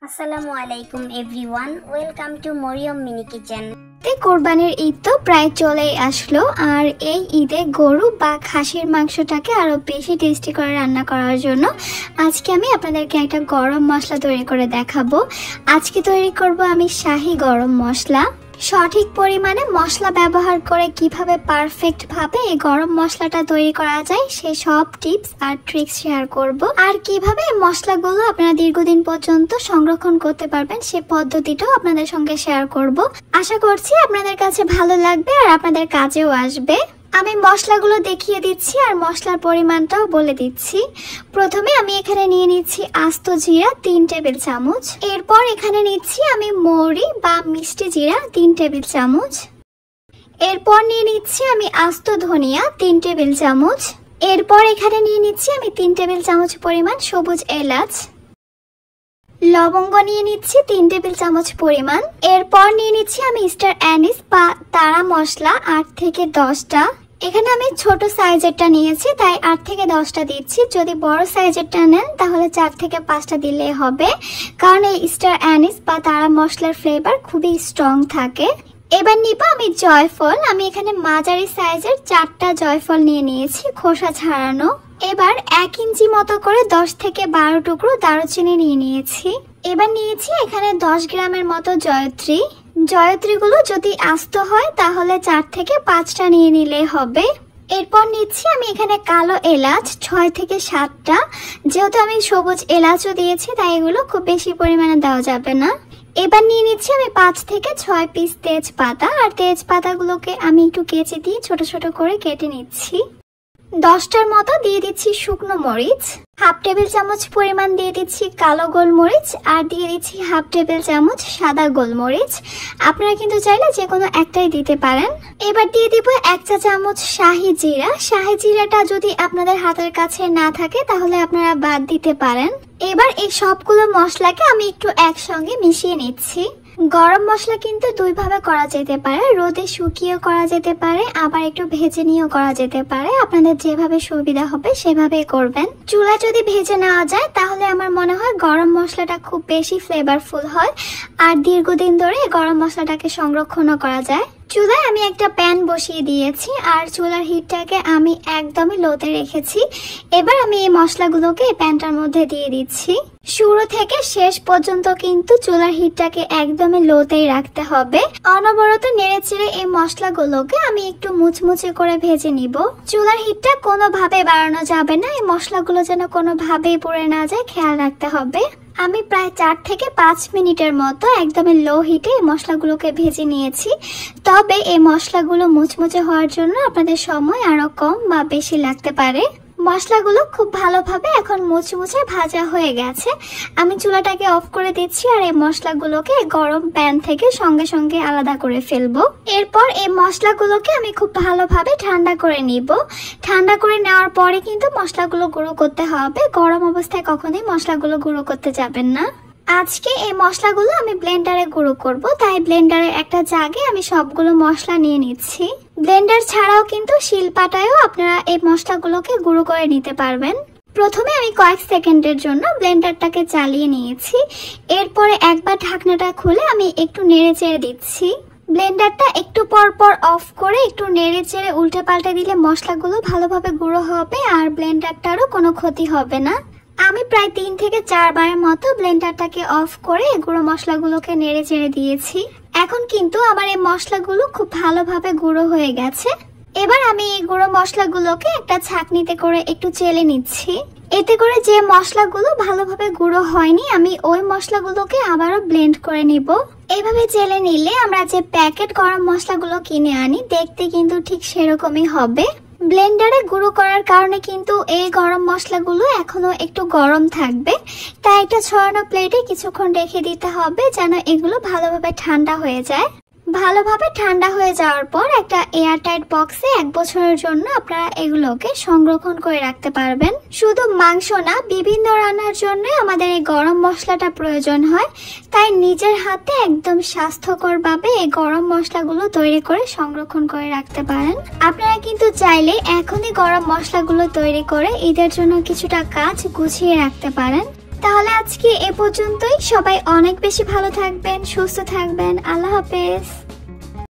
আসসালামু আলাইকুম everyone, welcome to Mariyam mini kitchen. কোরবানির ঈদ তো প্রায় চলেই আসলো, আর এই ঈদে গরু বা খাসির মাংসটাকে আরো বেশি টেস্টি করে রান্না করার জন্য আজকে আমি আপনাদেরকে একটা গরম মশলা তৈরি করে দেখাবো। আজকে তৈরি করব আমি শাহী গরম মশলা। সঠিক পরিমাণে মশলা ব্যবহার করে কিভাবে পারফেক্ট ভাবে এই গরম মশলাটা তৈরি করা যায় সেই সব টিপস আর ট্রিক্স শেয়ার করব, আর কিভাবে এই মশলাগুলো আপনারা দীর্ঘদিন পর্যন্ত সংরক্ষণ করতে পারবেন সেই পদ্ধতিটাও আপনাদের সঙ্গে শেয়ার করব। আশা করছি আপনাদের কাছে ভালো লাগবে আর আপনাদের কাজেও আসবে। আমি মশলাগুলো দেখিয়ে দিচ্ছি আর মশলার পরিমাণটাও বলে দিচ্ছি। প্রথমে আমি এখানে নিয়ে নিচ্ছি আস্ত জিরা 3 টেবিল চামচ। এরপর এখানে নিচ্ছি আমি মৌরি বা মিষ্টি জিরা 3 টেবিল চামচ। এরপর নিয়ে নিচ্ছি আমি আস্ত ধনিয়া 3 টেবিল চামচ। এরপর এখানে নিয়ে নিচ্ছি আমি 3 টেবিল চামচ পরিমাণ সবুজ এলাচ। লবঙ্গ নিয়ে নিচ্ছি 3 টেবিল চামচ পরিমাণ। এরপর নিয়ে নিচ্ছি আমি স্টার অ্যানিস বা তারা মশলা 8 থেকে 10টা। এখানে আমি ছোট সাইজেরটা নিয়েছি তাই 8 থেকে 10টা দিচ্ছি। যদি বড় সাইজেরটা নেন তাহলে 4 থেকে 5টা দিলে হবে, কারণ এই স্টার অ্যানিস বা তারা মশলার ফ্লেভার খুবই স্ট্রং থাকে। এবার নিব আমি জয়ফল। আমি এখানে মাঝারি সাইজের 4টা জয়ফল নিয়ে নিয়েছি, খোসা ছাড়ানো। এবার 1 ইঞ্চি মতো করে 10 থেকে 12 টুকরো দারুচিনি নিয়ে নিয়েছি। এবার নিয়েছি এখানে 10 গ্রামের মতো জয়ত্রী। জয়ত্রীগুলো যদি আস্ত হয় তাহলে 4 থেকে 5টা নিয়ে নিলে হবে। এরপর নিচ্ছি আমি এখানে কালো এলাচ 6 থেকে 7টা। যেহেতু আমি সবুজ এলাচও দিয়েছি তাই এগুলো খুব বেশি পরিমাণে দেওয়া যাবে না। এবার নিয়ে নিচ্ছি আমি 5 থেকে 6 পিস তেজপাতা, আর তেজপাতাগুলোকে আমি একটু কেচি দিয়ে ছোট ছোট করে কেটে নিচ্ছি। 10টার মতো দিয়ে দিচ্ছি শুকনো মরিচ। হাফ টেবিল চামচ পরিমাণ দিয়ে দিচ্ছি কালো গোলমরিচ, আর দিয়ে দিচ্ছি হাফ টেবিল চামচ সাদা গোলমরিচ। আপনারা কিন্তু চাইলে যে কোনো একটাই দিতে পারেন। এবার দিয়ে দিব 1 চা চামচ শাহী জিরা। শাহী জিরাটা যদি আপনাদের হাতের কাছে না থাকে তাহলে আপনারা বাদ দিতে পারেন। এবার এই সবগুলো মশলাকে আমি একটু একসঙ্গে মিশিয়ে নিচ্ছি। গরম মশলা কিন্তু দুই ভাবে করা যেতে পারে, রোদে শুকিয়েও করা যেতে পারে, আবার একটু ভেজে নিয়েও করা যেতে পারে। আপনাদের যেভাবে সুবিধা হবে সেভাবেই করবেন। চুলা যদি ভেজে নেওয়া যায় তাহলে আমার মনে হয় গরম মশলাটা খুব বেশি ফ্লেভারফুল হয়, আর দীর্ঘদিন ধরে গরম মশলাটাকে সংরক্ষণও করা যায়। চুলায় আমি একটা প্যান বসিয়ে দিয়েছি আর চুলার হিটটাকে আমি একদমই লোতে রেখেছি। এবার আমি এই মশলাগুলোকে এই প্যানটার মধ্যে দিয়ে দিচ্ছি। শুরু থেকে শেষ পর্যন্ত কিন্তু চুলার হিটটাকে একদমই লোতেই রাখতে হবে। অনবরত নেড়েচেড়ে এই মশলাগুলোকে আমি একটু মুচমুচে করে ভেজে নিব। চুলার হিটটা কোনোভাবে বাড়ানো যাবে না, এই মশলাগুলো যেন কোনোভাবেই পুড়ে না যায় খেয়াল রাখতে হবে। আমি প্রায় 4 থেকে 5 মিনিটের মতো একদমই লো হিটে এই মশলাগুলোকে ভেজে নিয়েছি। তবে এই মশলাগুলো মুচমুচে হওয়ার জন্য আপনাদের সময় আরো কম বা বেশি লাগতে পারে। মশলাগুলো খুব ভালোভাবে এখন মুচমুচে ভাজা হয়ে গেছে। আমি চুলাটাকে অফ করে দিচ্ছি আর এই মশলাগুলোকে গরম প্যান থেকে সঙ্গে সঙ্গে আলাদা করে ফেলবো। এরপর এই মশলাগুলোকে আমি খুব ভালোভাবে ঠান্ডা করে নিব। ঠান্ডা করে নেওয়ার পরে কিন্তু মশলাগুলো গুঁড়ো করতে হবে। গরম অবস্থায় কখনোই মশলাগুলো গুঁড়ো করতে যাবেন না। আজকে এই মশলাগুলো আমি ব্লেন্ডারে গুঁড়ো করব, তাই ব্লেন্ডারের একটা জাগে আমি সবগুলো মশলা নিয়ে নিচ্ছি। ব্লেন্ডার ছাড়াও কিন্তু শিলপাটায়ও আপনারা এই মশলাগুলোকে গুঁড়ো করে নিতে পারবেন। প্রথমে আমি কয়েক সেকেন্ডের জন্য ব্লেন্ডারটাকে চালিয়ে নিয়েছি। এরপরে একবার ঢাকনাটা খুলে আমি একটু নেড়ে চেড়ে দিচ্ছি। ব্লেন্ডারটা একটু পর পর অফ করে একটু নেড়ে চেড়ে উল্টে পাল্টে দিলে মশলাগুলো ভালোভাবে গুঁড়ো হবে আর ব্লেন্ডারটারও কোনো ক্ষতি হবে না। আমি প্রায় 3 থেকে 4 বারের মতো ব্লেন্ডারটাকে অফ করে গুঁড়ো মশলাগুলোকে নেড়ে চেড়ে দিয়েছি। এখন কিন্তু আমার এই মশলাগুলো খুব ভালোভাবে গুঁড়ো হয়ে গেছে। এবার আমি এই গুঁড়ো মশলাগুলোকে একটা ছাঁকনিতে করে একটু চেলে নিচ্ছি। এতে করে যে মশলাগুলো ভালোভাবে গুঁড়ো হয়নি আমি ওই মশলাগুলোকে আবারও ব্লেন্ড করে নিব। এইভাবে চেলে নিলে আমরা যে প্যাকেট গরম মশলাগুলো কিনে আনি দেখতে কিন্তু ঠিক সেরকমই হবে। ব্লেন্ডারে গুঁড়ো করার কারণে কিন্তু এই গরম মশলাগুলো এখনো একটু গরম থাকবে, তাই একটা ছড়ানো প্লেটে কিছুক্ষণ রেখে দিতে হবে যেন এগুলো ভালোভাবে ঠান্ডা হয়ে যায়। ভালোভাবে ঠান্ডা হয়ে যাওয়ার পর একটা এয়ারটাইট বক্সে 1 বছরের জন্য আপনারা এগুলোকে সংরক্ষণ করে রাখতে পারবেন। শুধু মাংস না, বিভিন্ন রান্নার জন্য আমাদের এই গরম মশলাটা প্রয়োজন হয়, তাই নিজের হাতে একদম স্বাস্থ্যকরভাবে এই গরম মশলাগুলো তৈরি করে সংরক্ষণ করে রাখতে পারেন। আপনারা কিন্তু চাইলে এখনই গরম মশলাগুলো তৈরি করে ঈদের জন্য কিছুটা কাজ গুছিয়ে রাখতে পারেন। তাহলে আজকে এ পর্যন্তই। সবাই অনেক বেশি ভালো থাকবেন, সুস্থ থাকবেন। আল্লাহ হাফেজ।